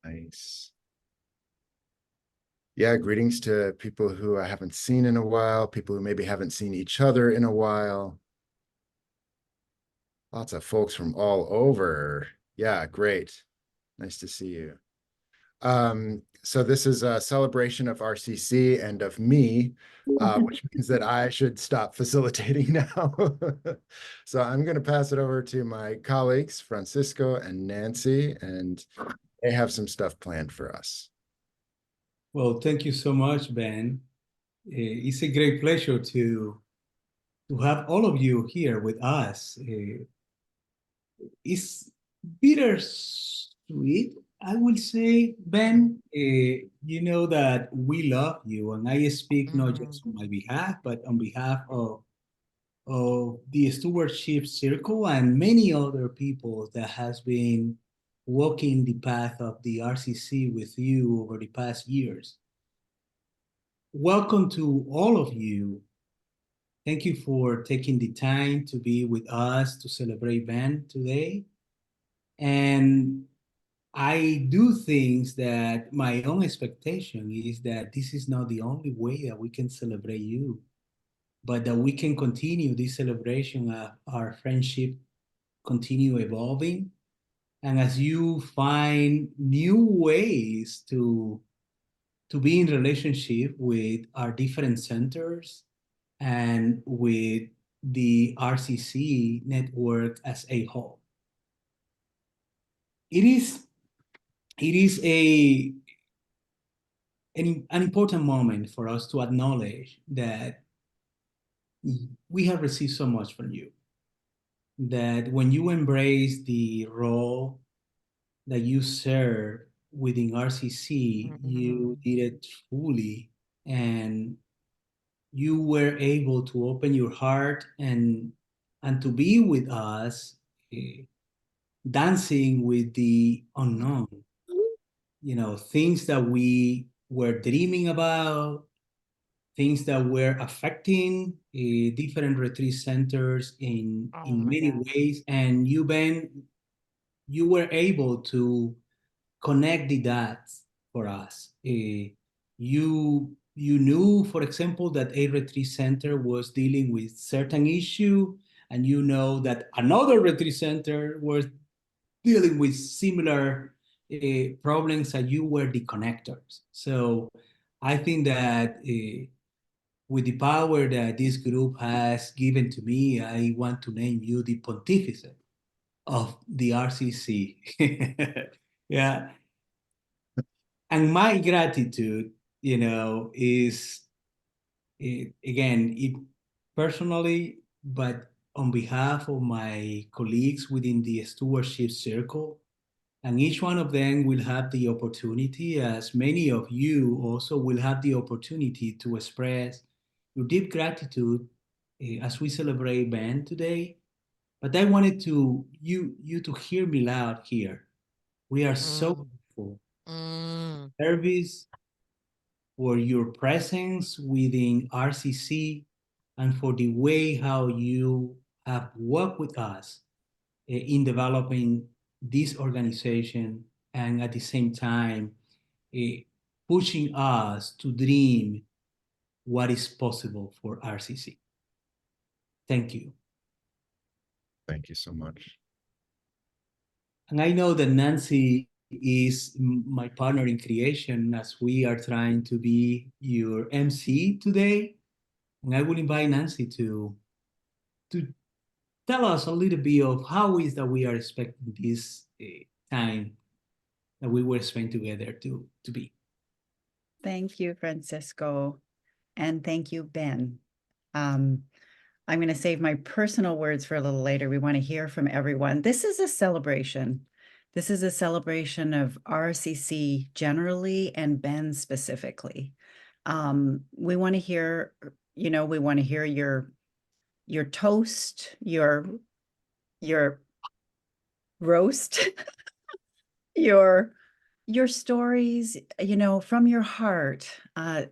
Nice. Yeah, greetings to people who I haven't seen in a while, people who maybe haven't seen each other in a while. Lots of folks from all over. Yeah, great. Nice to see you. So this is a celebration of RCC and of me, which means that I should stop facilitating now. So I'm going to pass it over to my colleagues, Francisco and Nanci, and they have some stuff planned for us. Well, thank you so much, Ben. It's a great pleasure to have all of you here with us. It's bittersweet, I will say, Ben. You know that we love you, and I speak not just on my behalf, but on behalf of the Stewardship Circle and many other people that has been walking the path of the RCC with you over the past years. Welcome to all of you. Thank you for taking the time to be with us to celebrate Ben today. And I do think that my own expectation is that this is not the only way that we can celebrate you, but that we can continue this celebration of our friendship, continue evolving. And as you find new ways to be in relationship with our different centers and with the RCC network as a whole. It is an important moment for us to acknowledge that we have received so much from you, that when you embrace the role that you serve within RCC, you did it fully, and you were able to open your heart and to be with us, dancing with the unknown, you know, things that we were dreaming about, things that were affecting different retreat centers in many ways. And you, Ben, you were able to connect the dots for us. You knew, for example, that a retreat center was dealing with certain issue, and you know that another retreat center was dealing with similar problems, and you were the connectors. So I think that with the power that this group has given to me, I want to name you the pontificate of the RCC. Yeah. And my gratitude, you know, is again, personally, but on behalf of my colleagues within the Stewardship Circle, and each one of them will have the opportunity, as many of you also will have the opportunity to express your deep gratitude as we celebrate Ben today. But I wanted you to hear me loud here. We are so grateful service, for your presence within RCC, and for the way how you have worked with us in developing this organization, and at the same time pushing us to dream what is possible for RCC. Thank you. Thank you so much. And I know that Nanci is my partner in creation, as we are trying to be your MC today. And I will invite Nanci to tell us a little bit of how is that we are expecting this time that we will spend together to be. Thank you, Francisco. And thank you, Ben. I'm going to save my personal words for a little later. We want to hear from everyone. This is a celebration. This is a celebration of RCC generally and Ben specifically. We want to hear, you know, we want to hear your toast, your roast, your stories, you know, from your heart.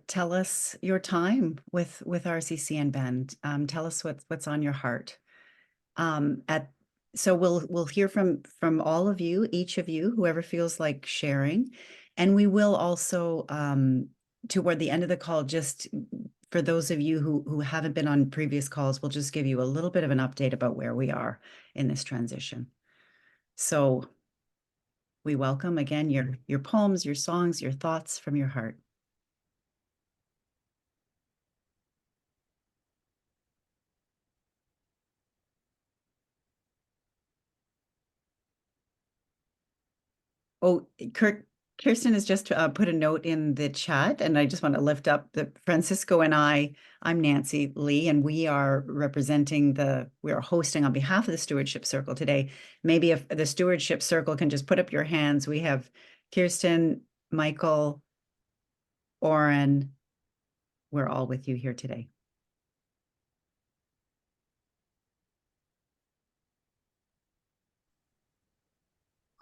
Tell us your time with RCC and Ben. Tell us what's on your heart. So we'll hear from all of you, each of you, whoever feels like sharing. And we will also, toward the end of the call, just for those of you who haven't been on previous calls, we'll just give you a little bit of an update about where we are in this transition. So we welcome again your poems, your songs, your thoughts from your heart. Oh, Kirstin has just put a note in the chat, and I just want to lift up the Francisco and I'm Nanci Lee, and we are we are hosting on behalf of the Stewardship Circle today. Maybe if the Stewardship Circle can just put up your hands. We have Kirstin, Michael, Oren. We're all with you here today.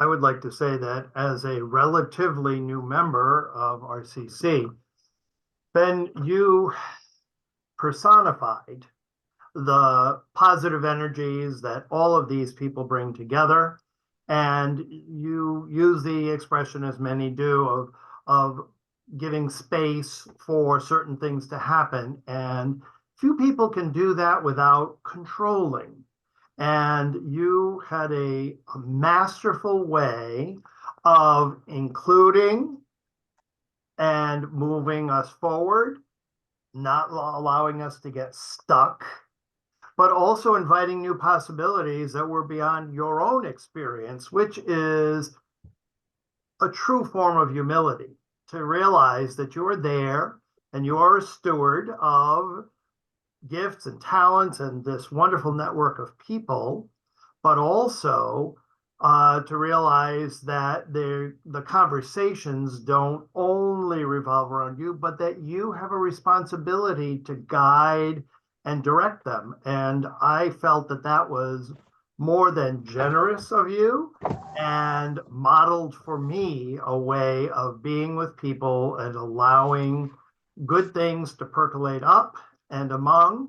I would like to say that as a relatively new member of RCC, Ben, you personified the positive energies that all of these people bring together. And you use the expression, as many do, of giving space for certain things to happen. And few people can do that without controlling. And you had a masterful way of including and moving us forward, not allowing us to get stuck, but also inviting new possibilities that were beyond your own experience, which is a true form of humility, to realize that you are there and you are a steward of gifts and talents and this wonderful network of people, but also to realize that the conversations don't only revolve around you, but that you have a responsibility to guide and direct them. And I felt that that was more than generous of you and modeled for me a way of being with people and allowing good things to percolate up and among.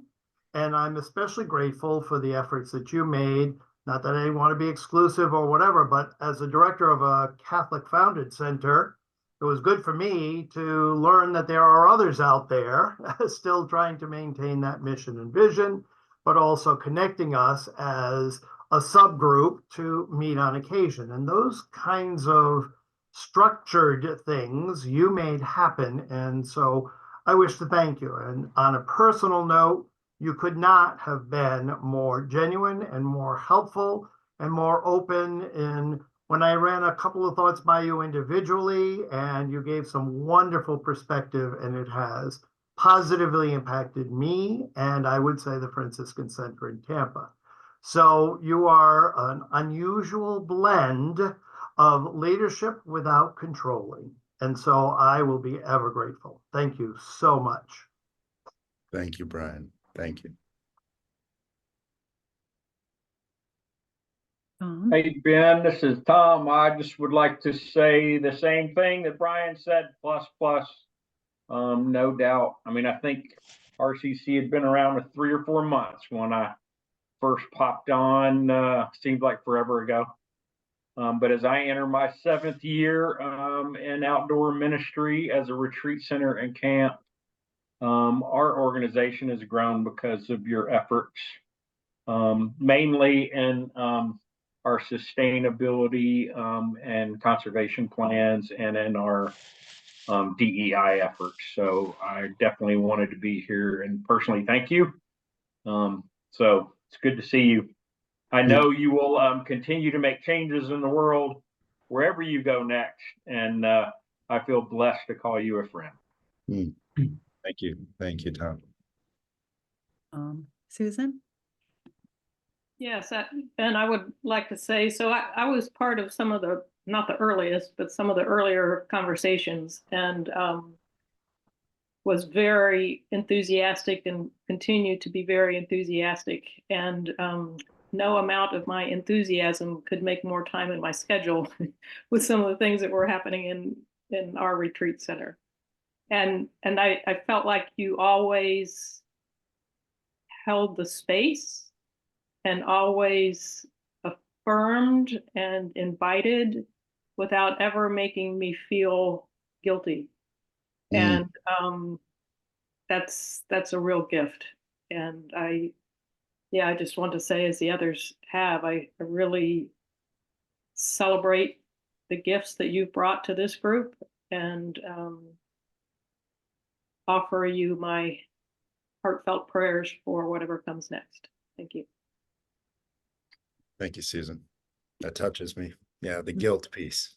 And I'm especially grateful for the efforts that you made. Not that I want to be exclusive or whatever, but as a director of a Catholic founded center, it was good for me to learn that there are others out there still trying to maintain that mission and vision, but also connecting us as a subgroup to meet on occasion. And those kinds of structured things you made happen. And so I wish to thank you. And on a personal note, you could not have been more genuine and more helpful and more open in when I ran a couple of thoughts by you individually, and you gave some wonderful perspective, and it has positively impacted me, and I would say the Franciscan Center in Tampa. So you are an unusual blend of leadership without controlling. And so I will be ever grateful. Thank you so much. Thank you, Brian. Thank you. Hey, Ben, this is Tom. I just would like to say the same thing that Brian said, plus. No doubt. I mean, I think RCC had been around for 3 or 4 months when I first popped on, seemed like forever ago. But as I enter my 7th year in outdoor ministry as a retreat center and camp, our organization has grown because of your efforts, mainly in our sustainability and conservation plans and in our DEI efforts. So I definitely wanted to be here and personally thank you. So it's good to see you. I know you will continue to make changes in the world wherever you go next. And I feel blessed to call you a friend. Thank you. Thank you, Tom. Susan? Yes, and I would like to say, so I was part of some of the, not the earliest, but some of the earlier conversations, and was very enthusiastic and continue to be very enthusiastic. And no amount of my enthusiasm could make more time in my schedule with some of the things that were happening in our retreat center. And I felt like you always held the space and always affirmed and invited without ever making me feel guilty. And that's a real gift. And I just want to say, as the others have, I really celebrate the gifts that you've brought to this group, and offer you my heartfelt prayers for whatever comes next. Thank you. Thank you, Susan. That touches me. Yeah, the guilt piece.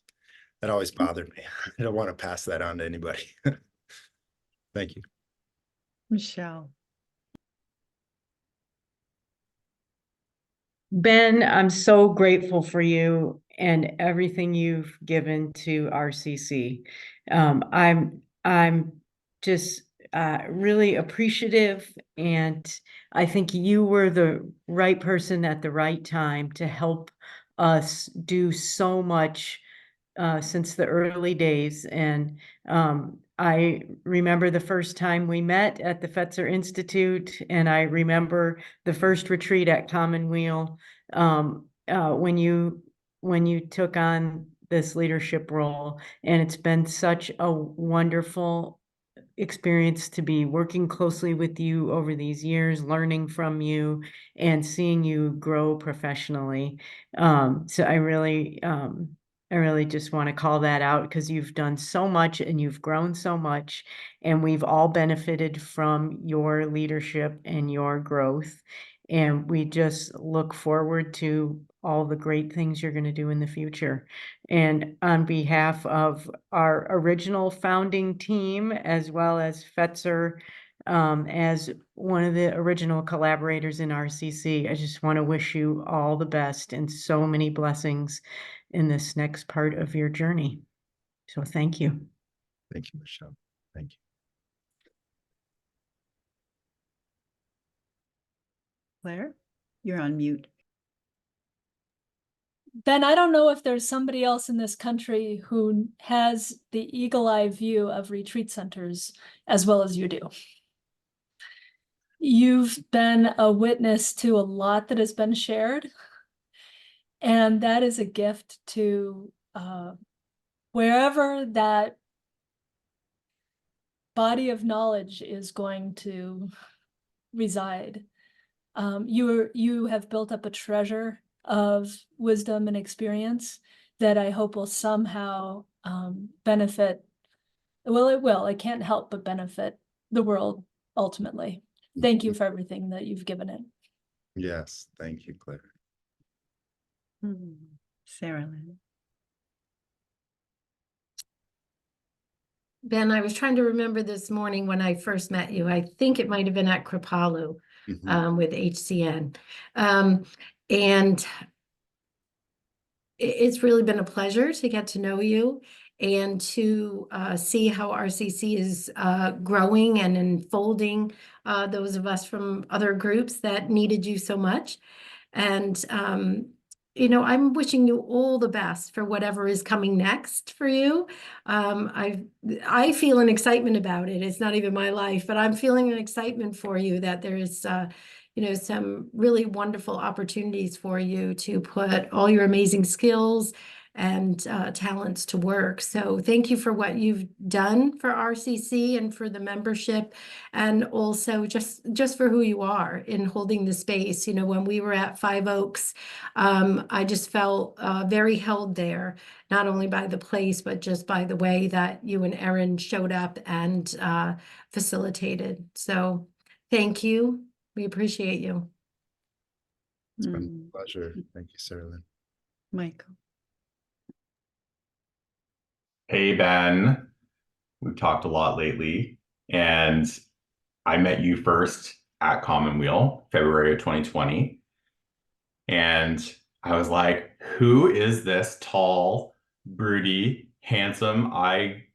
That always bothered me. I don't want to pass that on to anybody. Thank you. Michelle. Ben, I'm so grateful for you and everything you've given to RCC. I'm just really appreciative, and I think you were the right person at the right time to help us do so much since the early days. And I remember the first time we met at the Fetzer Institute, and I remember the first retreat at Commonweal when you took on this leadership role. And it's been such a wonderful experience to be working closely with you over these years, learning from you and seeing you grow professionally. So I really just want to call that out, because you've done so much and you've grown so much, and we've all benefited from your leadership and your growth. And we just look forward to all the great things you're going to do in the future. And on behalf of our original founding team, as well as Fetzer, as one of the original collaborators in RCC, I just want to wish you all the best and so many blessings in this next part of your journey. So thank you. Thank you, Michelle. Thank you. Claire, you're on mute. Ben, I don't know if there's somebody else in this country who has the eagle-eye view of retreat centers as well as you do. You've been a witness to a lot that has been shared, and that is a gift to wherever that body of knowledge is going to reside. You have built up a treasure of wisdom and experience that I hope will somehow benefit. Well, it can't help but benefit the world ultimately. Thank you for everything that you've given it. Yes, thank you, Claire. Saralyn. Ben, I was trying to remember this morning when I first met you. I think it might have been at Kripalu with HCN. And it's really been a pleasure to get to know you and to see how RCC is growing and enfolding those of us from other groups that needed you so much. And you know, I'm wishing you all the best for whatever is coming next for you. I feel an excitement about it. It's not even my life, but I'm feeling an excitement for you that there is, you know, some really wonderful opportunities for you to put all your amazing skills and talents to work. So thank you for what you've done for RCC and for the membership, and also just for who you are in holding the space. You know, when we were at Five Oaks, I just felt very held there, not only by the place, but just by the way that you and Erin showed up and facilitated. So thank you. We appreciate you. It's been a pleasure. Thank you, Saralyn. Michael. Hey, Ben. We've talked a lot lately, and I met you first at Commonweal, February of 2020. And I was like, who is this tall, broody, handsome,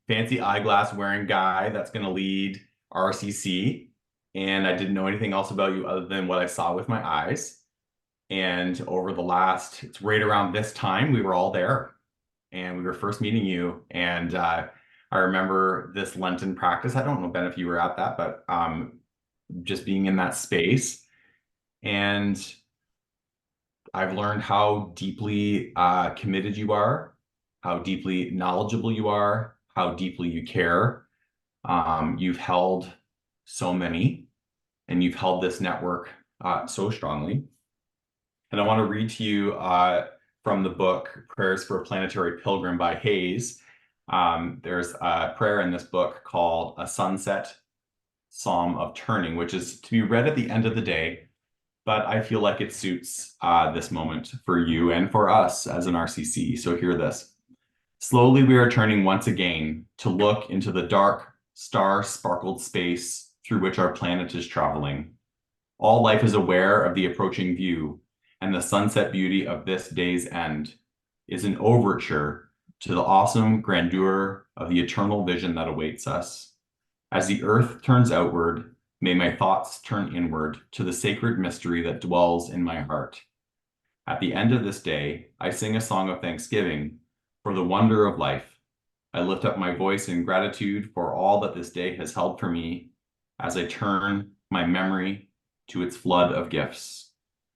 fancy eyeglass wearing guy that's going to lead RCC? And I didn't know anything else about you other than what I saw with my eyes. And over the last, it's right around this time, we were all there. And we were first meeting you. And I remember this Lenten practice. I don't know, Ben, if you were at that, but just being in that space. And I've learned how deeply committed you are, how deeply knowledgeable you are, how deeply you care. You've held so many, and you've held this network so strongly. And I want to read to you from the book, Prayers for a Planetary Pilgrim by Hayes. There's a prayer in this book called A Sunset Psalm of Turning, which is to be read at the end of the day, but I feel like it suits this moment for you and for us as an RCC. So hear this. Slowly we are turning once again to look into the dark, star-sparkled space through which our planet is traveling. All life is aware of the approaching view, and the sunset beauty of this day's end is an overture to the awesome grandeur of the eternal vision that awaits us. As the earth turns outward, may my thoughts turn inward to the sacred mystery that dwells in my heart. At the end of this day, I sing a song of thanksgiving for the wonder of life. I lift up my voice in gratitude for all that this day has held for me as I turn my memory to its flood of gifts.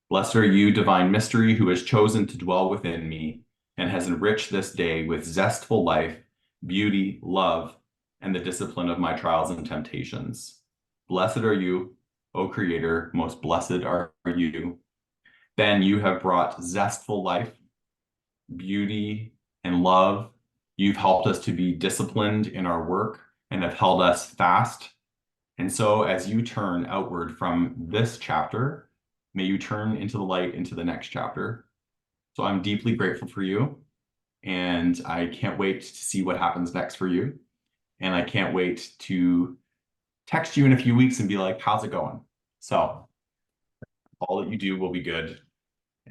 Blessed are you, divine mystery, who has chosen to dwell within me and has enriched this day with zestful life, beauty, love, and the discipline of my trials and temptations. Blessed are you, O Creator, most blessed are you. Ben, you have brought zestful life, beauty, and love. You've helped us to be disciplined in our work and have held us fast. And so as you turn outward from this chapter, may you turn into the light into the next chapter. So I'm deeply grateful for you, and I can't wait to see what happens next for you. And I can't wait to text you in a few weeks and be like, how's it going? So all that you do will be good.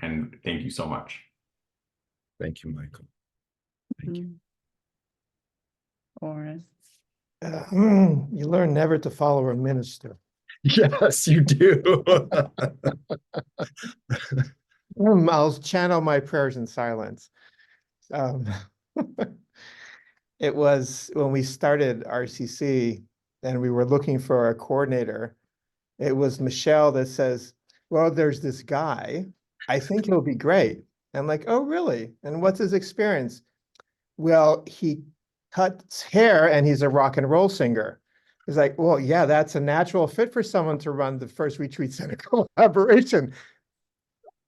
And thank you so much. Thank you, Michael. Thank you. Oren. You learn never to follow a minister. Yes, you do. I'll channel my prayers in silence. It was when we started RCC and we were looking for a coordinator. It was Michelle that says, well, there's this guy. I think he'll be great. I'm like, oh, really? And what's his experience? Well, he cuts hair and he's a rock and roll singer. He's like, well, yeah, that's a natural fit for someone to run the first retreat center collaboration.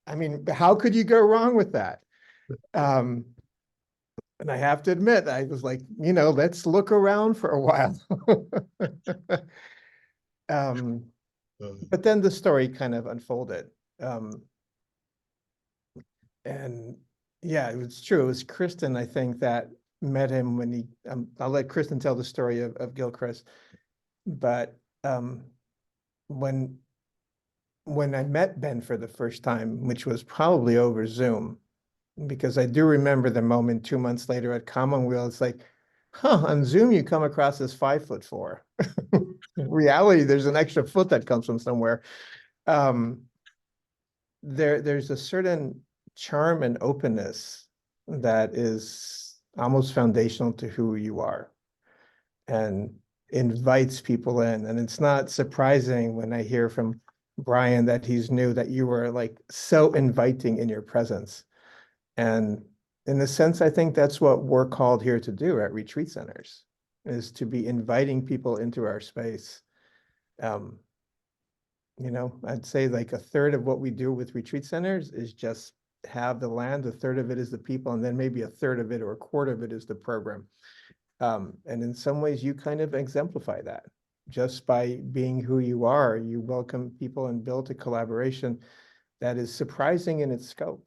I mean, how could you go wrong with that? And I have to admit, I was like, let's look around for a while. But then the story kind of unfolded. And yeah, it was true. It was Kirstin, I think, that met him when he, I'll let Kirstin tell the story of Gilchrist. But when I met Ben for the first time, which was probably over Zoom, because I do remember the moment 2 months later at Commonweal, it's like, on Zoom, you come across as 5'4". In reality, there's an extra foot that comes from somewhere. There's a certain charm and openness that is almost foundational to who you are and invites people in. And it's not surprising when I hear from Brian that he's new, that you were like so inviting in your presence. And in a sense, I think that's what we're called here to do at retreat centers, is to be inviting people into our space. I'd say like a third of what we do with retreat centers is just have the land, a third of it is the people, and then maybe a third of it or a quarter of it is the program. And in some ways you kind of exemplify that. Just by being who you are, you welcome people and build a collaboration that is surprising in its scope.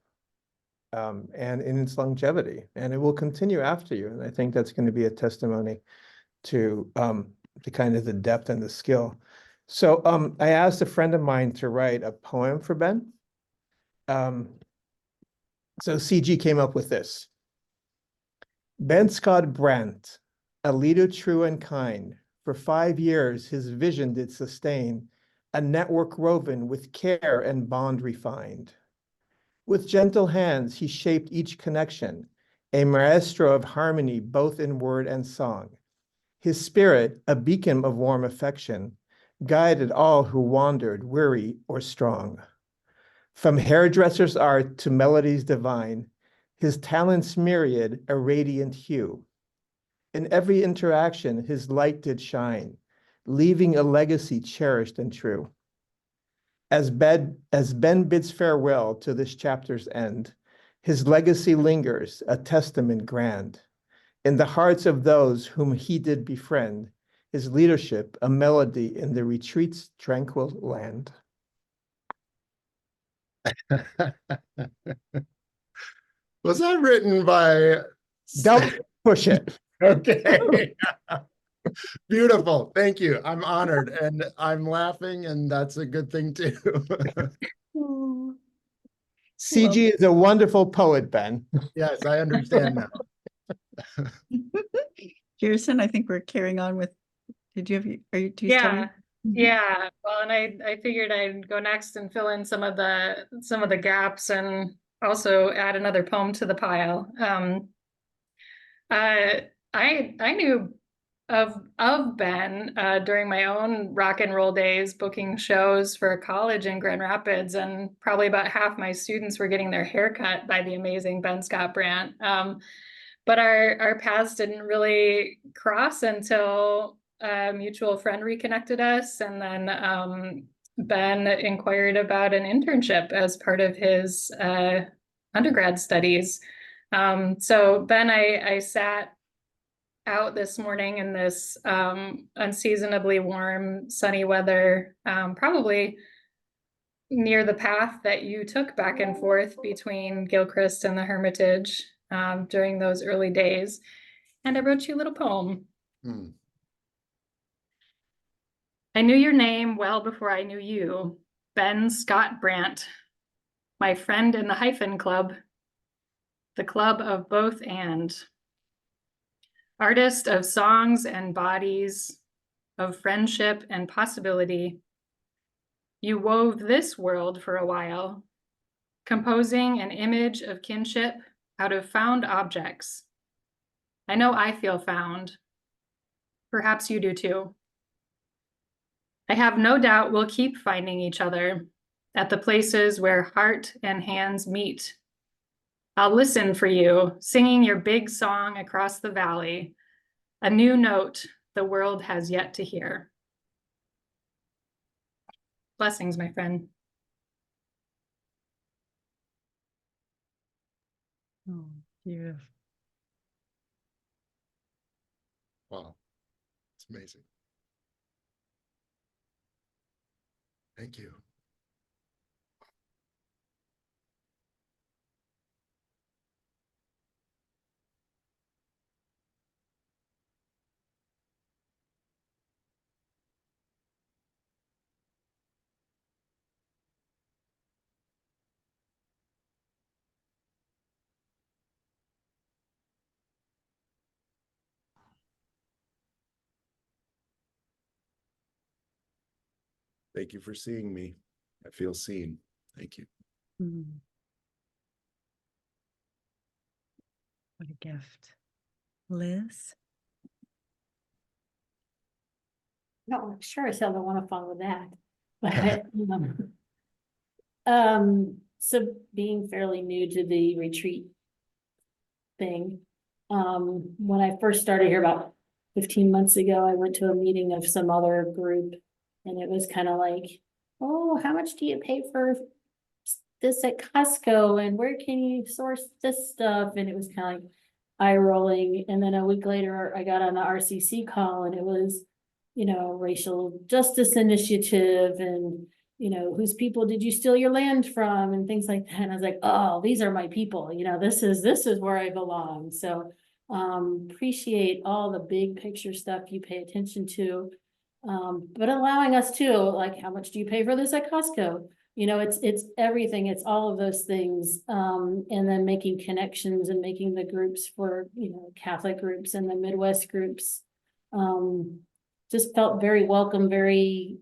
And in its longevity, and it will continue after you. And I think that's going to be a testimony to kind of the depth and the skill. So I asked a friend of mine to write a poem for Ben. So CG came up with this. Ben Scott-Brandt, a leader true and kind, for 5 years his vision did sustain, a network woven with care and bond refined. With gentle hands, he shaped each connection, a maestro of harmony, both in word and song. His spirit, a beacon of warm affection, guided all who wandered, weary or strong. From hairdresser's art to melodies divine, his talents myriad, a radiant hue. In every interaction, his light did shine, leaving a legacy cherished and true. As Ben bids farewell to this chapter's end, his legacy lingers, a testament grand. In the hearts of those whom he did befriend, his leadership a melody in the retreat's tranquil land. Was that written by? Don't push it. Okay. Beautiful. Thank you. I'm honored and I'm laughing, and that's a good thing too. CG is a wonderful poet, Ben. Yes, I understand now. Kirstin, I think we're carrying on with, do you still Yeah. need- Yeah, well, and I figured I'd go next and fill in some of the gaps and also add another poem to the pile. I knew of Ben during my own rock and roll days, booking shows for college in Grand Rapids, and probably about half my students were getting their hair cut by the amazing Ben Scott-Brandt. But our paths didn't really cross until a mutual friend reconnected us, and then Ben inquired about an internship as part of his undergrad studies. So Ben, I sat out this morning in this unseasonably warm, sunny weather, probably near the path that you took back and forth between Gilchrist and the Hermitage during those early days. And I wrote you a little poem. I knew your name well before I knew you, Ben Scott-Brandt, my friend in the Hyphen Club, the club of both and. Artist of songs and bodies, of friendship and possibility. You wove this world for a while, composing an image of kinship out of found objects. I know I feel found. Perhaps you do too. I have no doubt we'll keep finding each other at the places where heart and hands meet. I'll listen for you, singing your big song across the valley, a new note the world has yet to hear. Blessings, my friend. Oh, beautiful. Wow. It's amazing. Thank you. Thank you for seeing me. I feel seen. Thank you. What a gift. Liz? No, I'm sure as hell don't want to follow that. But so being fairly new to the retreat thing, when I first started here about 15 months ago, I went to a meeting of some other group, and it was kind of like, oh, how much do you pay for this at Costco, and where can you source this stuff? And it was kind of like eye rolling. And then a week later, I got on the RCC call, and it was, you know, racial justice initiative, and you know, whose people did you steal your land from, and things like that. And I was like, oh, these are my people. You know, this is where I belong. So appreciate all the big picture stuff you pay attention to, but allowing us to, like, how much do you pay for this at Costco? You know, it's everything. It's all of those things, and then making connections and making the groups for, you know, Catholic groups and the Midwest groups. Just felt very welcome, very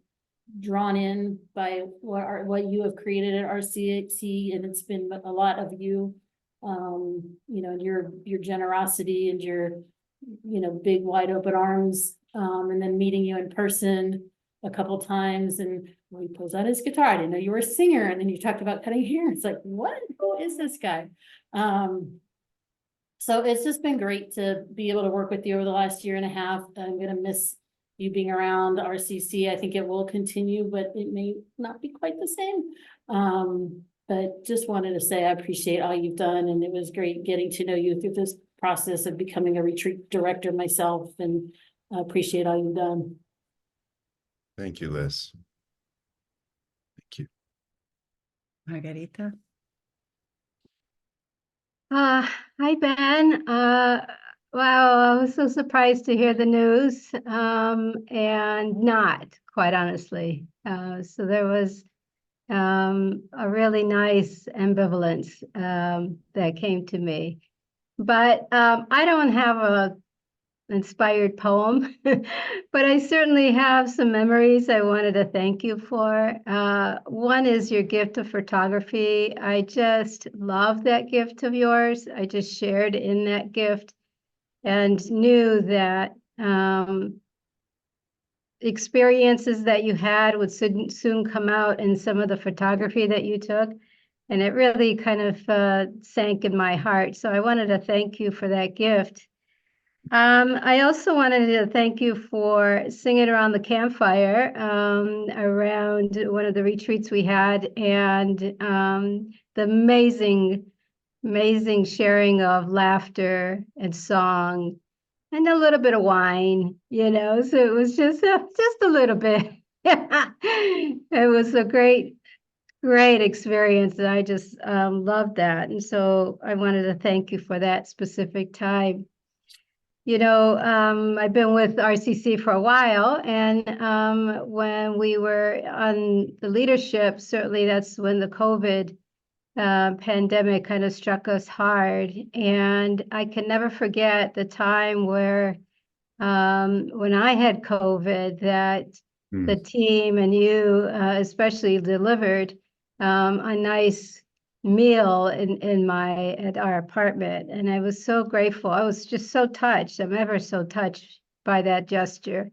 drawn in by what you have created at RCC, and it's been a lot of you, you know, your generosity and your, you know, big wide open arms, and then meeting you in person a couple times, and well, he pulls out his guitar. I didn't know you were a singer. And then you talked about cutting hair. It's like, what? Who is this guy? So it's just been great to be able to work with you over the last year and a half. I'm going to miss you being around RCC. I think it will continue, but it may not be quite the same. But just wanted to say I appreciate all you've done. And it was great getting to know you through this process of becoming a retreat director myself. And I appreciate all you've done. Thank you, Liz. Thank you. Margarita. Hi, Ben. Wow, I was so surprised to hear the news, and not, quite honestly. So there was a really nice ambivalence that came to me. But I don't have a inspired poem, but I certainly have some memories I wanted to thank you for. One is your gift of photography. I just love that gift of yours. I just shared in that gift and knew that experiences that you had would soon come out in some of the photography that you took. And it really kind of sank in my heart. So I wanted to thank you for that gift. I also wanted to thank you for singing around the campfire around one of the retreats we had, and the amazing sharing of laughter and song and a little bit of wine, you know, so it was just a little bit. It was a great experience, and I just loved that. And so I wanted to thank you for that specific time. You know, I've been with RCC for a while, and when we were on the leadership, certainly that's when the COVID pandemic kind of struck us hard. And I can never forget the time where when I had COVID, that the team and you especially delivered a nice meal at our apartment, and I was so grateful. I was just so touched. I'm ever so touched by that gesture,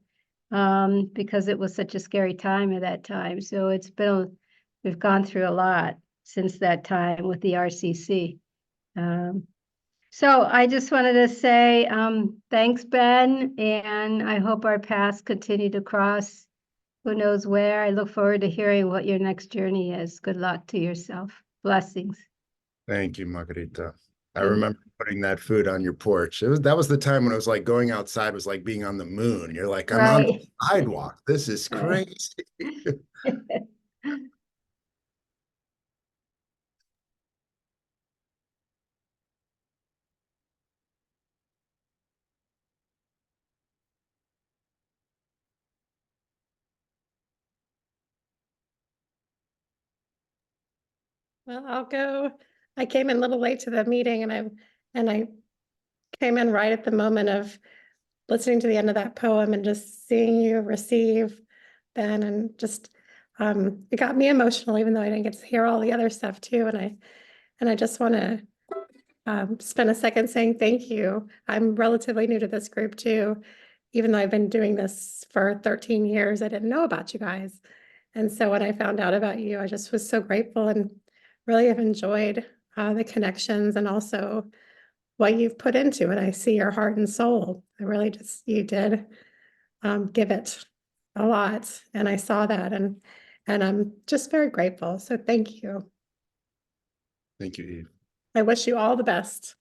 because it was such a scary time at that time. So we've gone through a lot since that time with the RCC. So I just wanted to say thanks, Ben, and I hope our paths continue to cross. Who knows where? I look forward to hearing what your next journey is. Good luck to yourself. Blessings. Thank you, Margarita. I remember putting that food on your porch. That was the time when it was like going outside was like being on the moon. You're like, I'm on the sidewalk. This is crazy. Well, I'll go. I came in a little late to the meeting, and I came in right at the moment of listening to the end of that poem and just seeing you receive, Ben, and just it got me emotional, even though I didn't get to hear all the other stuff too. And I just want to spend a second saying thank you. I'm relatively new to this group too, even though I've been doing this for 13 years. I didn't know about you guys, and so when I found out about you, I just was so grateful and really have enjoyed the connections and also what you've put into it. I see your heart and soul. You did give it a lot, and I saw that, and I'm just very grateful. So thank you. Thank you, Eve. I wish you all the best.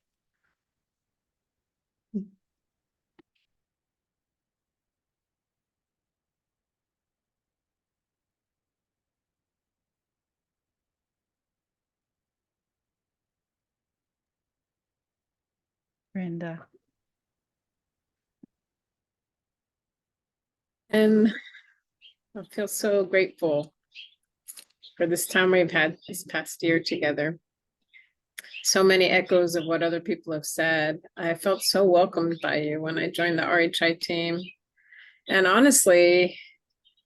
Brenda. And I feel so grateful for this time we've had this past year together. So many echoes of what other people have said. I felt so welcomed by you when I joined the RHI team. And honestly,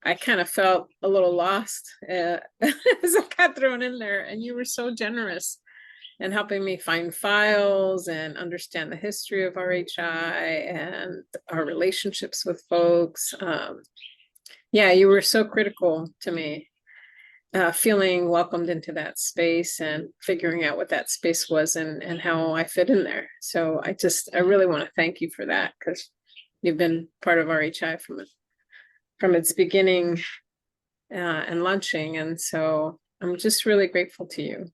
I kind of felt a little lost as I got thrown in there, and you were so generous in helping me find files and understand the history of RHI and our relationships with folks. Yeah, you were so critical to me feeling welcomed into that space and figuring out what that space was and how I fit in there. So I really want to thank you for that, because you've been part of RHI from its beginning and launching. And so I'm just really grateful to you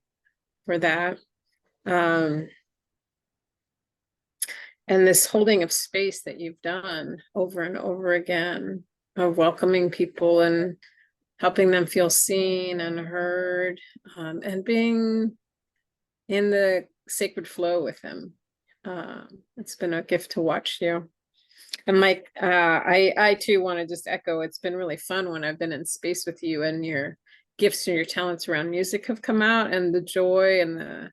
for that. And this holding of space that you've done over and over again, of welcoming people and helping them feel seen and heard, and being in the sacred flow with them. It's been a gift to watch you. And Mike, I too want to just echo, it's been really fun when I've been in space with you, and your gifts and your talents around music have come out, and the joy and the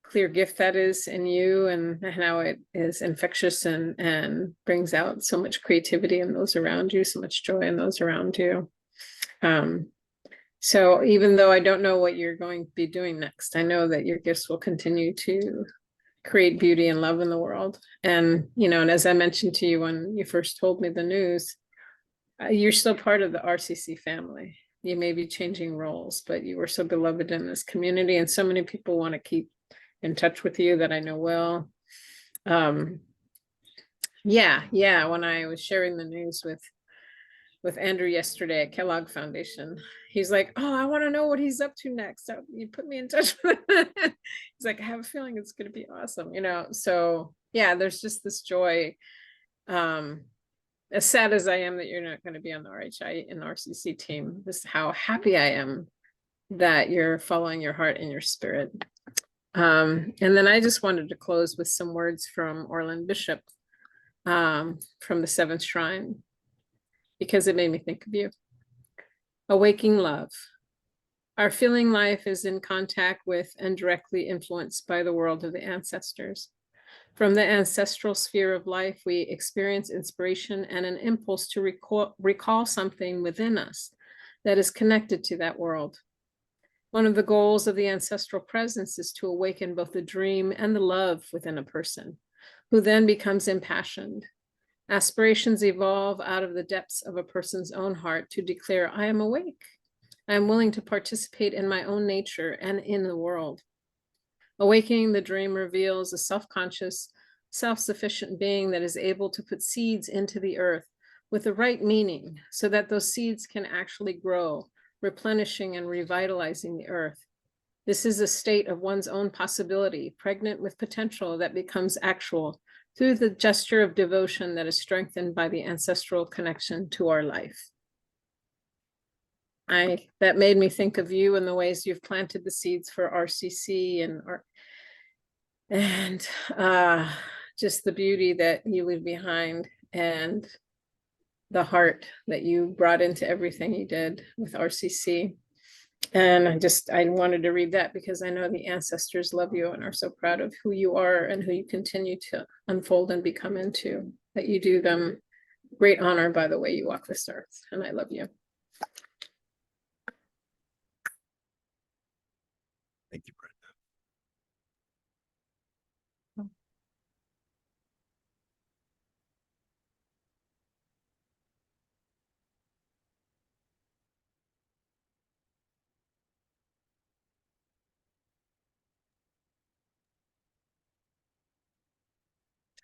clear gift that is in you, and how it is infectious and brings out so much creativity in those around you, so much joy in those around you. So even though I don't know what you're going to be doing next, I know that your gifts will continue to create beauty and love in the world. And, you know, and as I mentioned to you when you first told me the news, you're still part of the RCC family. You may be changing roles, but you were so beloved in this community, and so many people want to keep in touch with you that I know well. Yeah, when I was sharing the news with Andrew yesterday at Kellogg Foundation, he's like, oh, I want to know what he's up to next. So you put me in touch with him. He's like, I have a feeling it's going to be awesome, you know? So yeah, there's just this joy. As sad as I am that you're not going to be on the RHI and RCC team, this is how happy I am that you're following your heart and your spirit. And then I just wanted to close with some words from Orland Bishop, from the Seventh Shrine, because it made me think of you. Awaking love. Our feeling life is in contact with and directly influenced by the world of the ancestors. From the ancestral sphere of life, we experience inspiration and an impulse to recall something within us that is connected to that world. One of the goals of the ancestral presence is to awaken both the dream and the love within a person, who then becomes impassioned. Aspirations evolve out of the depths of a person's own heart to declare, I am awake. I am willing to participate in my own nature and in the world. Awakening the dream reveals a self-conscious, self-sufficient being that is able to put seeds into the earth with the right meaning, so that those seeds can actually grow, replenishing and revitalizing the earth. This is a state of one's own possibility, pregnant with potential that becomes actual through the gesture of devotion that is strengthened by the ancestral connection to our life. That made me think of you and the ways you've planted the seeds for RCC and just the beauty that you leave behind, and the heart that you brought into everything you did with RCC. And I wanted to read that because I know the ancestors love you and are so proud of who you are and who you continue to unfold and become into, that you do them great honor by the way you walk this earth. And I love you. Thank you, Brenda.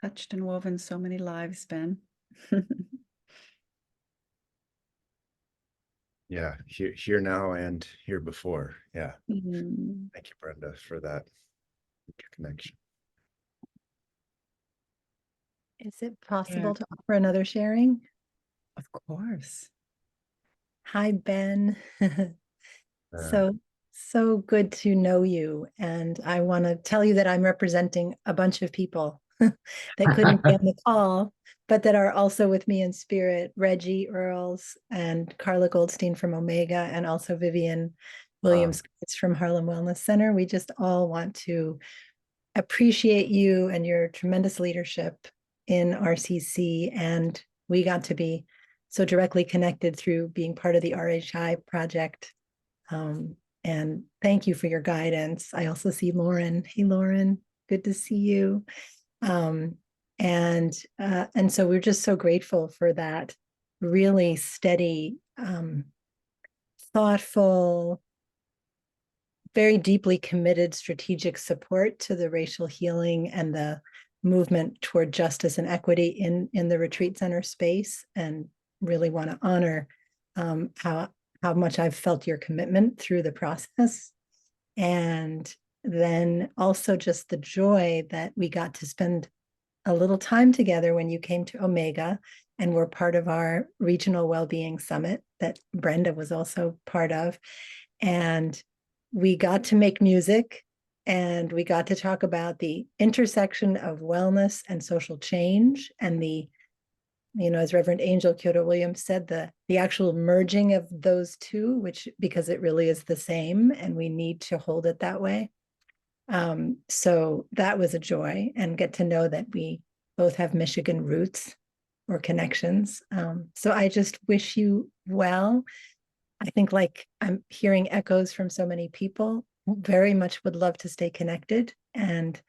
Touched and woven so many lives, Ben. Yeah, here now and here before. Yeah. Mhm. Thank you, Brenda, for that connection. Is it possible to offer another sharing? Of course. Hi, Ben. So good to know you. And I want to tell you that I'm representing a bunch of people that couldn't be on the call, but that are also with me in spirit. Reggie Earls and Carla Goldstein from Omega, and also Vivian Williams from Harlem Wellness Center. We just all want to appreciate you and your tremendous leadership in RCC. And we got to be so directly connected through being part of the RHI project. And thank you for your guidance. I also see Lorren. Hey, Lorren, good to see you. And so we're just so grateful for that really steady, thoughtful, very deeply committed strategic support to the racial healing and the movement toward justice and equity in the retreat center space, and really want to honor how much I've felt your commitment through the process. And then also just the joy that we got to spend a little time together when you came to Omega and were part of our regional well-being summit that Brenda was also part of. And we got to make music, and we got to talk about the intersection of wellness and social change, and the, you know, as Reverend Angel Kyoto Williams said, the actual merging of those two, which, because it really is the same and we need to hold it that way. So that was a joy, and get to know that we both have Michigan roots or connections. So I just wish you well. I think, like, I'm hearing echoes from so many people, very much would love to stay connected. And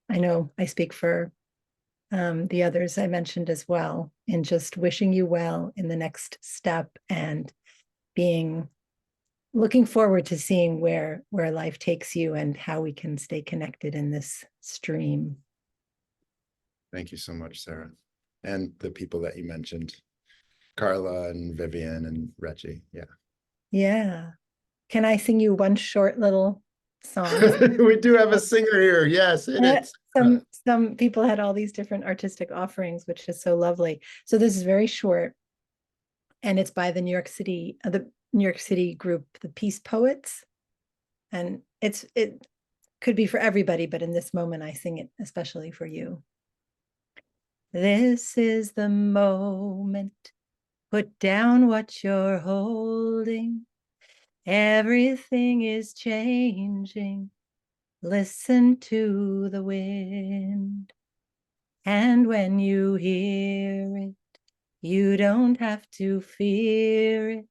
I know I speak for the others I mentioned as well, in just wishing you well in the next step, and looking forward to seeing where life takes you and how we can stay connected in this stream. Thank you so much, Sarah. And the people that you mentioned, Carla and Vivian and Reggie. Yeah. Yeah. Can I sing you one short little song? We do have a singer here. Yes, it is. Some people had all these different artistic offerings, which is so lovely. So this is very short, and it's by the New York City group, the Peace Poets. And it could be for everybody, but in this moment, I sing it especially for you. This is the moment. Put down what you're holding. Everything is changing. Listen to the wind. And when you hear it, you don't have to fear it.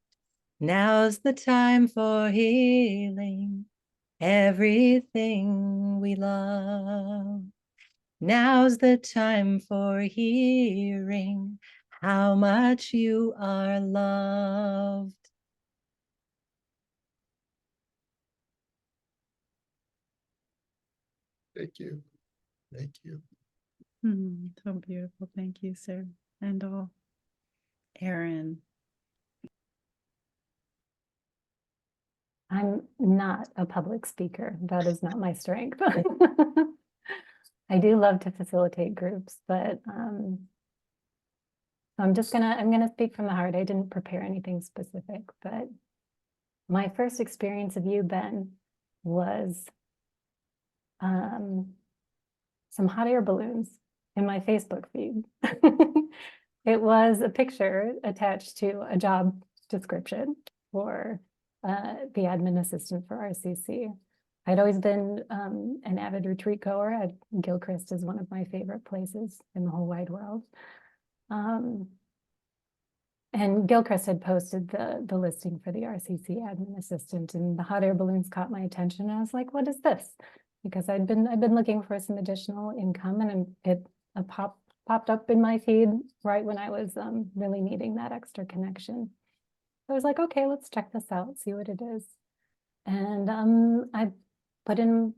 Now's the time for healing everything we love. Now's the time for hearing how much you are loved. Thank you. Thank you. So beautiful. Thank you, sir. And all. Erin. I'm not a public speaker. That is not my strength. I do love to facilitate groups, but I'm gonna speak from the heart. I didn't prepare anything specific, but my first experience of you, Ben, was some hot air balloons in my Facebook feed. It was a picture attached to a job description for the admin assistant for RCC. I'd always been an avid retreat goer. Gilchrist is one of my favorite places in the whole wide world. And Gilchrist had posted the listing for the RCC admin assistant, and the hot air balloons caught my attention. And I was like, what is this? Because I'd been looking for some additional income, and it popped up in my feed right when I was really needing that extra connection. I was like, okay, let's check this out, see what it is. And I put in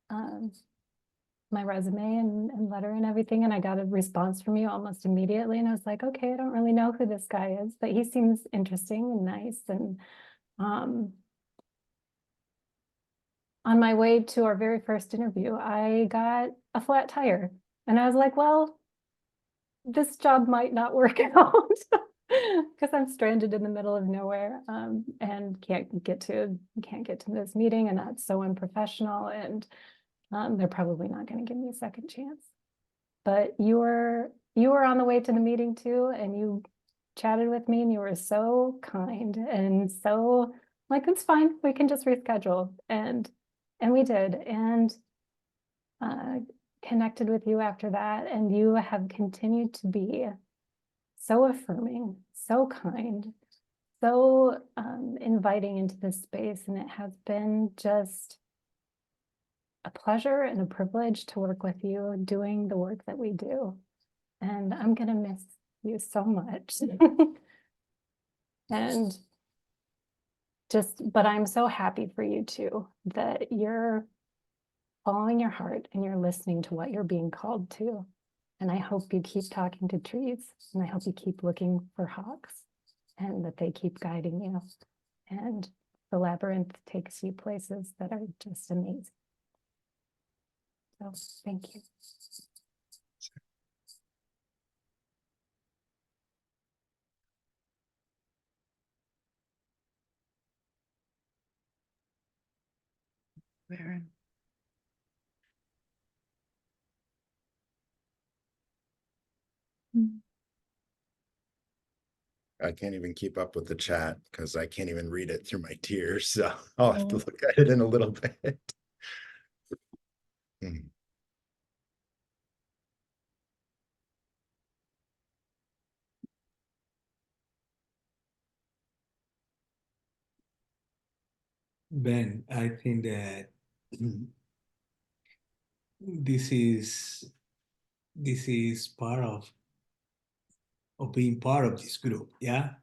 my resume and letter and everything, and I got a response from you almost immediately. And I was like, okay, I don't really know who this guy is, but he seems interesting and nice. And on my way to our very first interview, I got a flat tire. And I was like, well, this job might not work out because I'm stranded in the middle of nowhere and can't get to this meeting, and that's so unprofessional, and they're probably not going to give me a second chance. But you were on the way to the meeting too, and you chatted with me, and you were so kind and so like, it's fine, we can just reschedule, and we did, and connected with you after that, and you have continued to be so affirming, so kind, so inviting into this space, and it has been just a pleasure and a privilege to work with you doing the work that we do. And I'm gonna miss you so much. And but I'm so happy for you too, that you're following your heart and you're listening to what you're being called to. And I hope you keep talking to trees, and I hope you keep looking for hawks, and that they keep guiding you. And the labyrinth takes you places that are just amazing. So thank you. Where? I can't even keep up with the chat because I can't even read it through my tears. So I'll have to look at it in a little bit. Ben, I think that this is part of being part of this group. Yeah.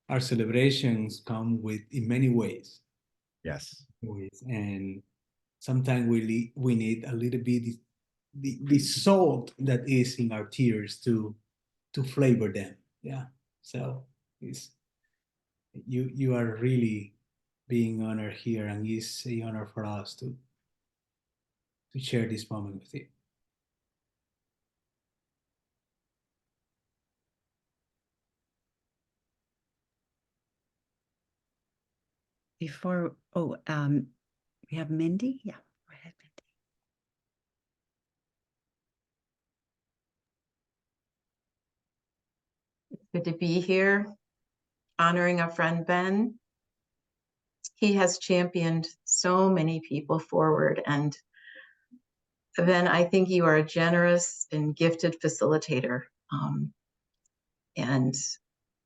Our celebrations come in many ways. Yes. And sometimes we need a little bit the salt that is in our tears to flavor them. Yeah. So you are really being honored here, and it's an honor for us to share this moment with you. Before, we have Mindy. Yeah, go ahead, Mindy. Good to be here, honoring our friend Ben. He has championed so many people forward, and Ben, I think you are a generous and gifted facilitator. And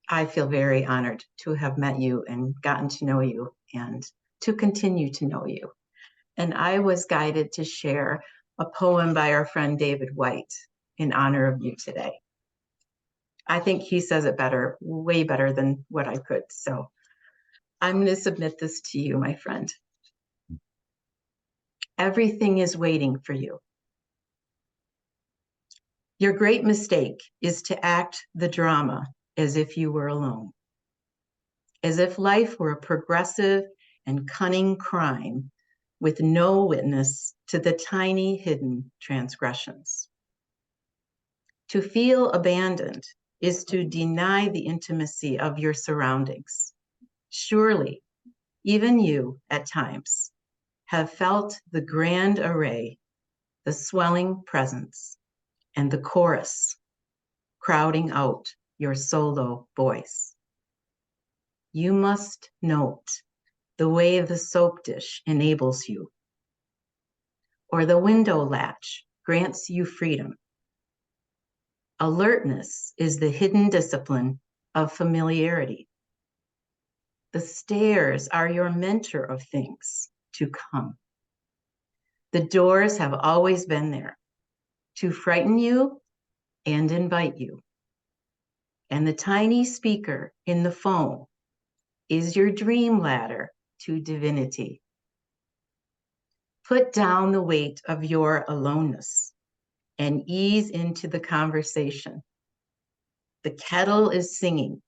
I feel very honored to have met you and gotten to know you and to continue to know you. And I was guided to share a poem by our friend David White in honor of you today. I think he says it better, way better than what I could. So I'm going to submit this to you, my friend. Everything is waiting for you. Your great mistake is to act the drama as if you were alone, as if life were a progressive and cunning crime with no witness to the tiny hidden transgressions. To feel abandoned is to deny the intimacy of your surroundings. Surely, even you, at times, have felt the grand array, the swelling presence, and the chorus crowding out your solo voice. You must note the way the soap dish enables you, or the window latch grants you freedom. Alertness is the hidden discipline of familiarity. The stairs are your mentor of things to come. The doors have always been there to frighten you and invite you. And the tiny speaker in the phone is your dream ladder to divinity. Put down the weight of your aloneness and ease into the conversation. The kettle is singing,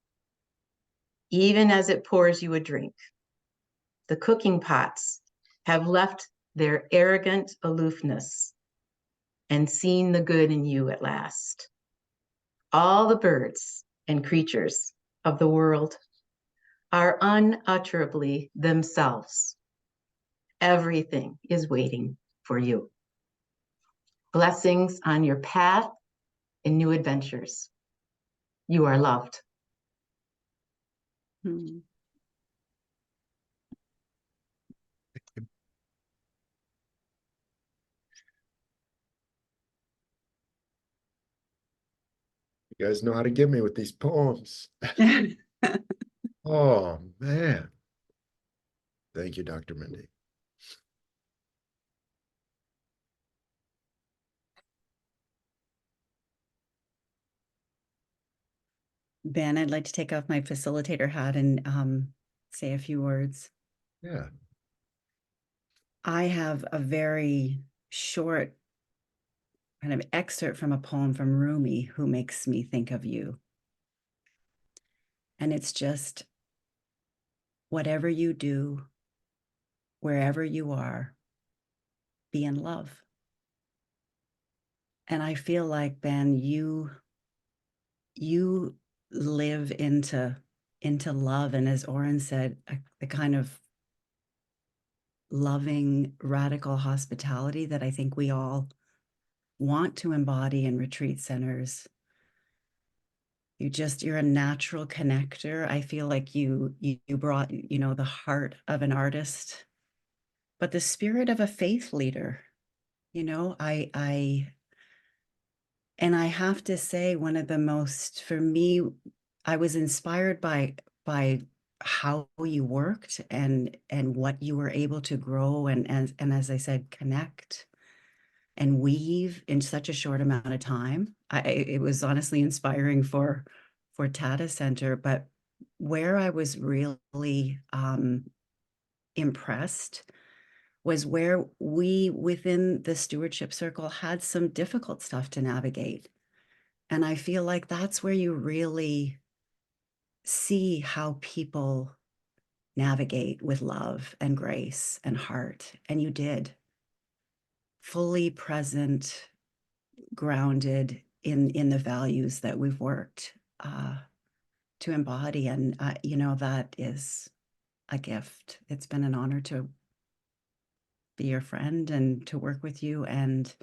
even as it pours you a drink. The cooking pots have left their arrogant aloofness and seen the good in you at last. All the birds and creatures of the world are unutterably themselves. Everything is waiting for you. Blessings on your path and new adventures. You are loved. You guys know how to get me with these poems. Oh, man. Thank you, Dr. Mindy. Ben, I'd like to take off my facilitator hat and say a few words? Yeah. I have a very short kind of excerpt from a poem from Rumi, who makes me think of you. And it's just, whatever you do, wherever you are, be in love. And I feel like, Ben, you live into love. And as Oren said, the kind of loving, radical hospitality that I think we all want to embody in retreat centers. You're a natural connector. I feel like you brought, the heart of an artist, but the spirit of a faith leader. And I have to say, one of the most, for me, I was inspired by how you worked and what you were able to grow and as I said, connect and weave in such a short amount of time. It was honestly inspiring for Tata Center, but where I was really impressed was where we within the Stewardship Circle had some difficult stuff to navigate. And I feel like that's where you really see how people navigate with love and grace and heart. And you did. Fully present, grounded in the values that we've worked to embody. And, that is a gift. It's been an honor to be your friend and to work with you. And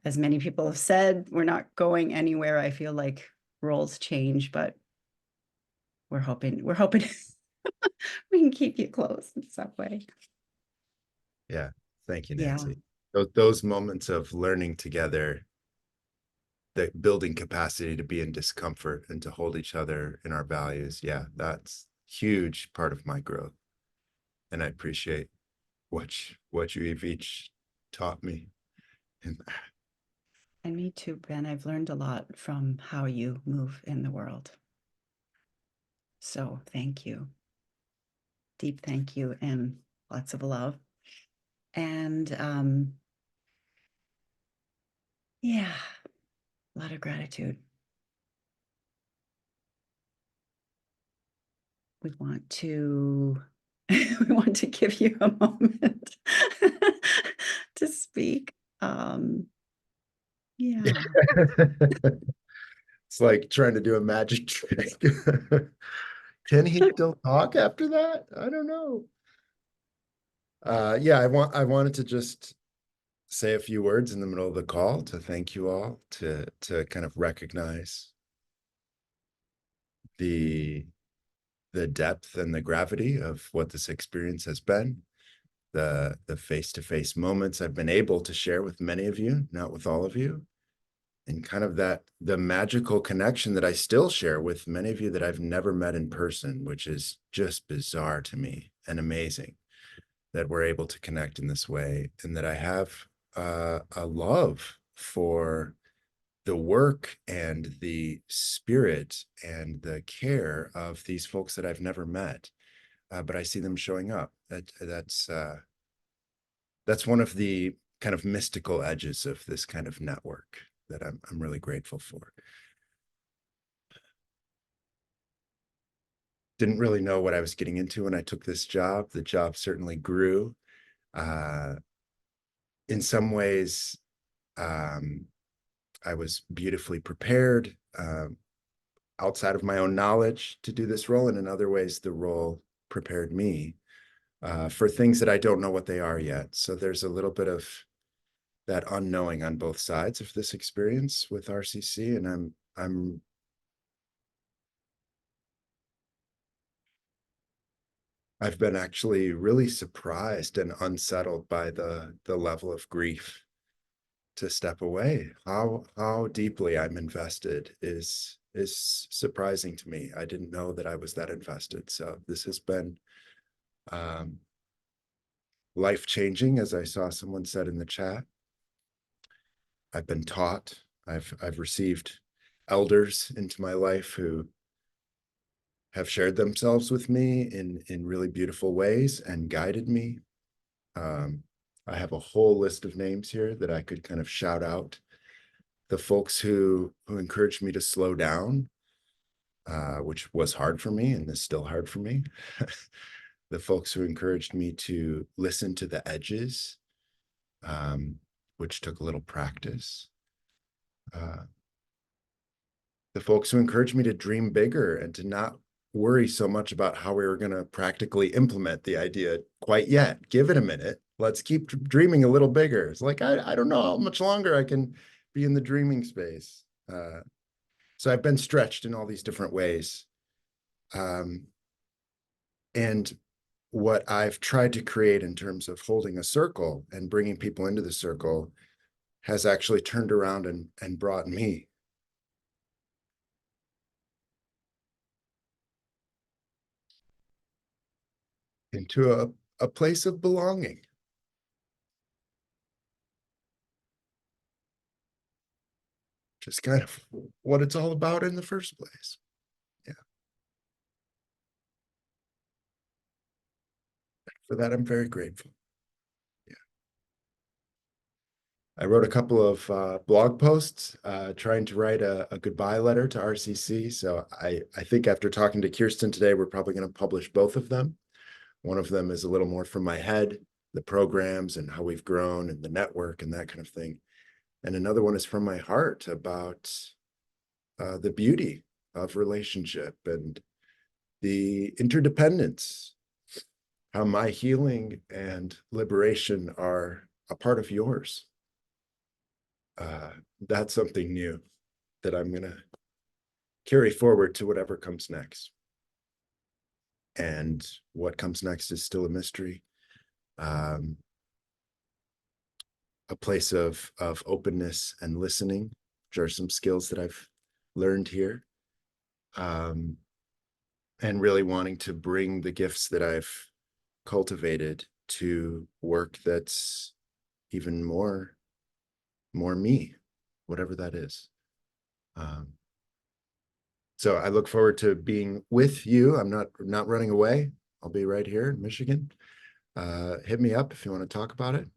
as many people have said, we're not going anywhere. I feel like roles change, but we're hoping we can keep you close in some way. Yeah. Thank you, Yeah. Nanci. Those moments of learning together, the building capacity to be in discomfort and to hold each other in our values. Yeah, that's huge part of my growth. And I appreciate what you've each taught me. And me too, Ben. I've learned a lot from how you move in the world. So thank you. Deep thank you and lots of love. And yeah, a lot of gratitude. We want to give you a moment to speak. Yeah. It's like trying to do a magic trick. Can he still talk after that? I don't know. Yeah, I wanted to just say a few words in the middle of the call to thank you all, to kind of recognize the depth and the gravity of what this experience has been, the face-to-face moments I've been able to share with many of you, not with all of you, and kind of the magical connection that I still share with many of you that I've never met in person, which is just bizarre to me and amazing that we're able to connect in this way, and that I have a love for the work and the spirit and the care of these folks that I've never met, but I see them showing up. That's one of the kind of mystical edges of this kind of network that I'm really grateful for. Didn't really know what I was getting into when I took this job. The job certainly grew. In some ways, I was beautifully prepared outside of my own knowledge to do this role, and in other ways, the role prepared me for things that I don't know what they are yet. So there's a little bit of that unknowing on both sides of this experience with RCC, and I've been actually really surprised and unsettled by the level of grief to step away. How deeply I'm invested is surprising to me. I didn't know that I was that invested. So this has been life-changing, as I saw someone said in the chat. I've been taught. I've received elders into my life who have shared themselves with me in really beautiful ways and guided me. I have a whole list of names here that I could kind of shout out. The folks who encouraged me to slow down, which was hard for me and is still hard for me. The folks who encouraged me to listen to the edges, which took a little practice. The folks who encouraged me to dream bigger and to not worry so much about how we were going to practically implement the idea quite yet. Give it a minute. Let's keep dreaming a little bigger. It's like, I don't know how much longer I can be in the dreaming space. So I've been stretched in all these different ways. And what I've tried to create in terms of holding a circle and bringing people into the circle has actually turned around and brought me into a place of belonging. Just kind of what it's all about in the first place. Yeah. For that, I'm very grateful. Yeah. I wrote a couple of blog posts trying to write a goodbye letter to RCC. So I think after talking to Kirstin today, we're probably going to publish both of them. One of them is a little more from my head, the programs and how we've grown and the network and that kind of thing. And another one is from my heart about the beauty of relationship and the interdependence, how my healing and liberation are a part of yours. That's something new that I'm going to carry forward to whatever comes next. And what comes next is still a mystery. A place of openness and listening, which are some skills that I've learned here. And really wanting to bring the gifts that I've cultivated to work that's even more me, whatever that is. So I look forward to being with you. I'm not running away. I'll be right here in Michigan. Hit me up if you want to talk about it.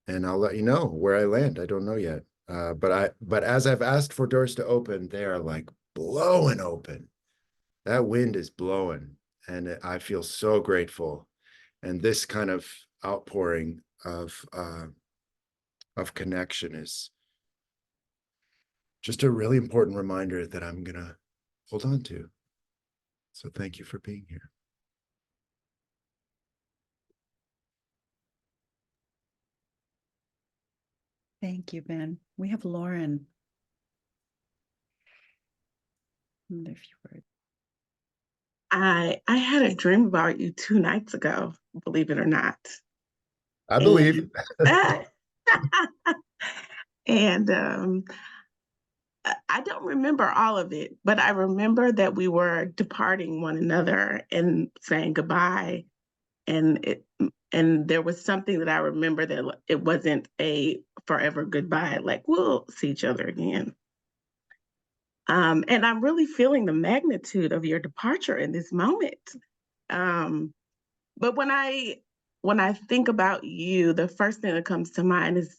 And I'll let you know where I land. I don't know yet. But as I've asked for doors to open, they are like blowing open. That wind is blowing, and I feel so grateful. And this kind of outpouring of connection is just a really important reminder that I'm gonna hold on to. So thank you for being here. Thank you, Ben. We have Lorren. A few words. I had a dream about you 2 nights ago, believe it or not. I believe. And I don't remember all of it, but I remember that we were departing one another and saying goodbye. And there was something that I remember that it wasn't a forever goodbye, like we'll see each other again. And I'm really feeling the magnitude of your departure in this moment. But when I think about you, the first thing that comes to mind is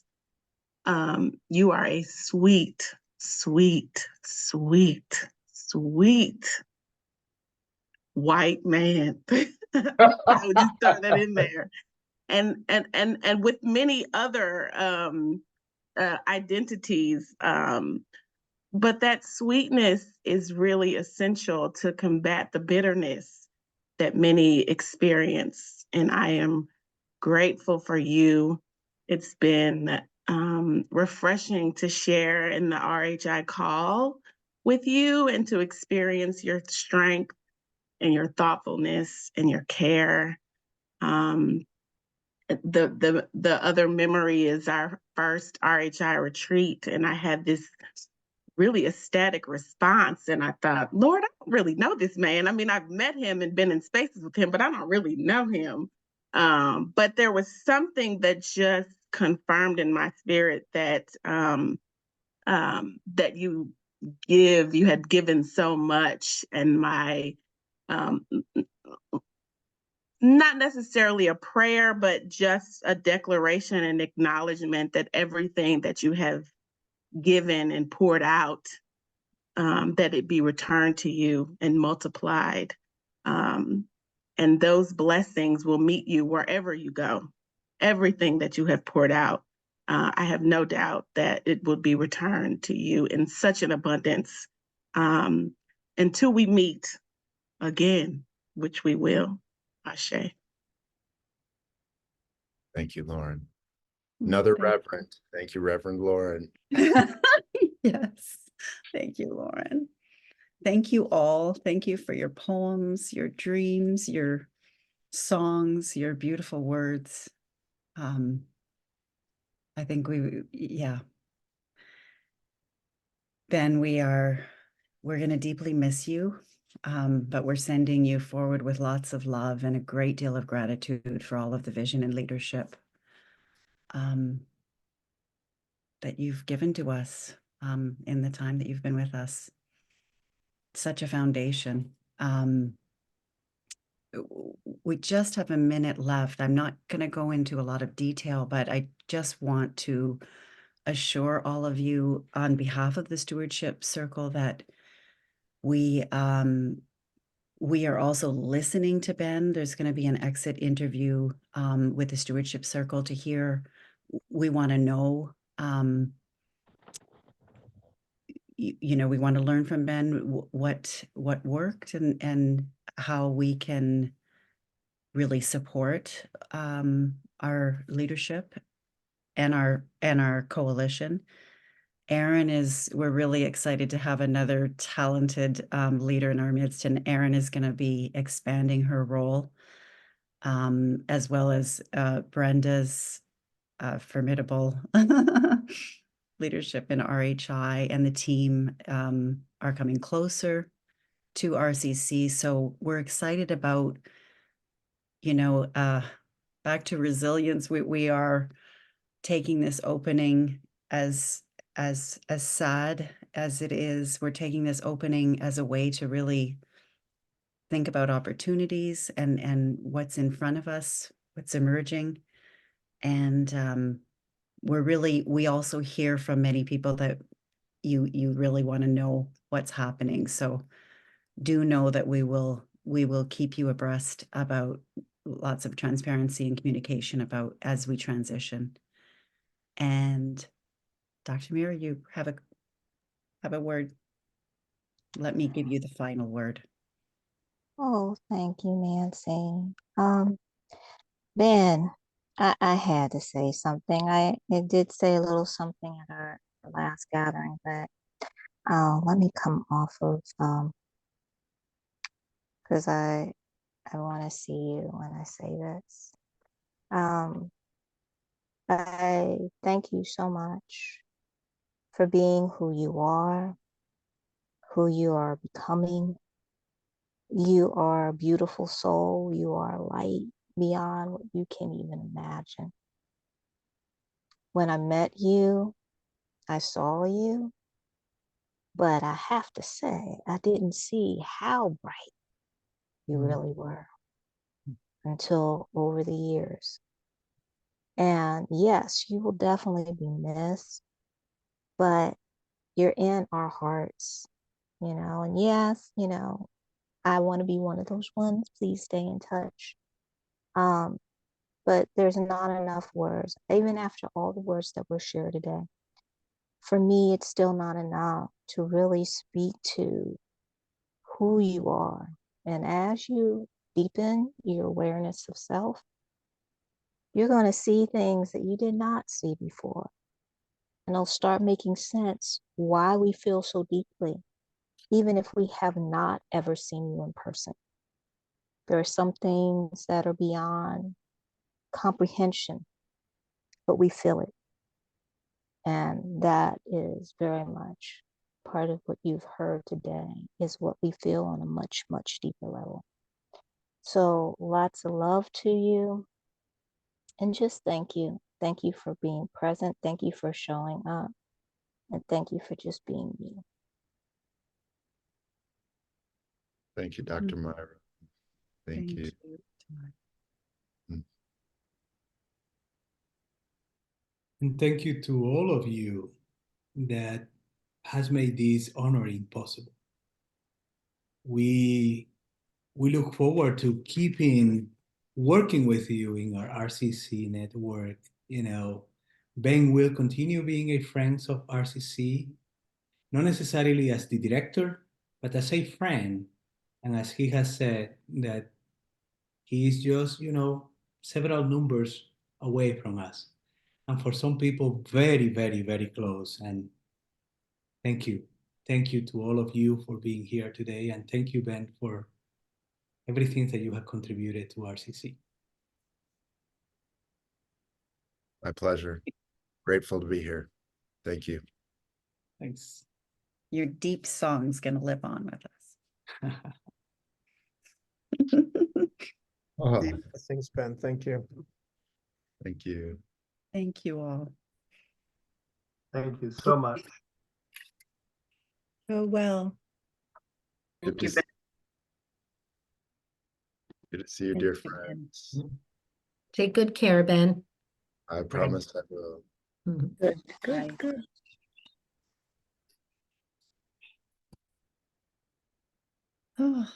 you are a sweet, sweet, sweet, sweet white man. I would just throw that in there. And with many other identities, but that sweetness is really essential to combat the bitterness that many experience. And I am grateful for you. It's been refreshing to share in the RHI call with you and to experience your strength and your thoughtfulness and your care. The other memory is our first RHI retreat, and I had this really ecstatic response, and I thought, Lord, I don't really know this man. I mean, I've met him and been in spaces with him, but I don't really know him. But there was something that just confirmed in my spirit that that you you had given so much, and my not necessarily a prayer, but just a declaration and acknowledgement that everything that you have given and poured out, that it be returned to you and multiplied. And those blessings will meet you wherever you go. Everything that you have poured out, I have no doubt that it will be returned to you in such an abundance, until we meet again, which we will. Ashe. Thank you, Lorren. Another Reverend. Thank you, Reverend Lorren. Yes. Thank you, Lorren. Thank you all. Thank you for your poems, your dreams, your songs, your beautiful words. I think yeah. Ben, we're going to deeply miss you, but we're sending you forward with lots of love and a great deal of gratitude for all of the vision and leadership that you've given to us in the time that you've been with us. Such a foundation. We just have a minute left. I'm not going to go into a lot of detail, but I just want to assure all of you on behalf of the Stewardship Circle that we are also listening to Ben. There's going to be an exit interview with the Stewardship Circle to hear. We want to know, we want to learn from Ben what worked and how we can really support our leadership and our coalition. We're really excited to have another talented leader in our midst, and Erin is going to be expanding her role, as well as Brenda's formidable leadership in RHI, and the team are coming closer to RCC. So we're excited about, back to resilience. We are taking this opening as sad as it is. We're taking this opening as a way to really think about opportunities and what's in front of us, what's emerging. And we also hear from many people that you really want to know what's happening. So do know that we will keep you abreast about lots of transparency and communication about as we transition. And Dr. Myra, you have a word. Let me give you the final word. Oh, thank you, Nanci. Ben, I had to say something. It did say a little something at our last gathering, but let me come off of because I want to see you when I say this. I thank you so much for being who you are becoming. You are a beautiful soul. You are light beyond what you can even imagine. When I met you, I saw you, but I have to say, I didn't see how bright you really were until over the years. And yes, you will definitely be missed, but you're in our hearts, and yes, I want to be one of those ones. Please stay in touch. But there's not enough words, even after all the words that were shared today. For me, it's still not enough to really speak to who you are. And as you deepen your awareness of self, you're going to see things that you did not see before. And it'll start making sense why we feel so deeply, even if we have not ever seen you in person. There are some things that are beyond comprehension, but we feel it. And that is very much part of what you've heard today, is what we feel on a much, much deeper level. So lots of love to you. And just thank you. Thank you for being present. Thank you for showing up. And thank you for just being you. Thank you, Dr. Myra. Thank you. And thank you to all of you that has made this honoring possible. We look forward to keeping working with you in our RCC network. You know, Ben will continue being a friend of RCC, not necessarily as the director, but as a friend. And as he has said, that he is just, you know, several numbers away from us. And for some people, very, very, very close. And thank you. Thank you to all of you for being here today. And thank you, Ben, for everything that you have contributed to RCC. My pleasure. Grateful to be here. Thank you. Thanks. Your deep song's going to live on with us. Oh, Thanks, Ben. Thank you. thank you. Thank you all. Thank you so much. Go well. Good to see you, dear Thank you, Ben. friends. Take good care, Ben. I promise I will. Good, Bye. good. Oh.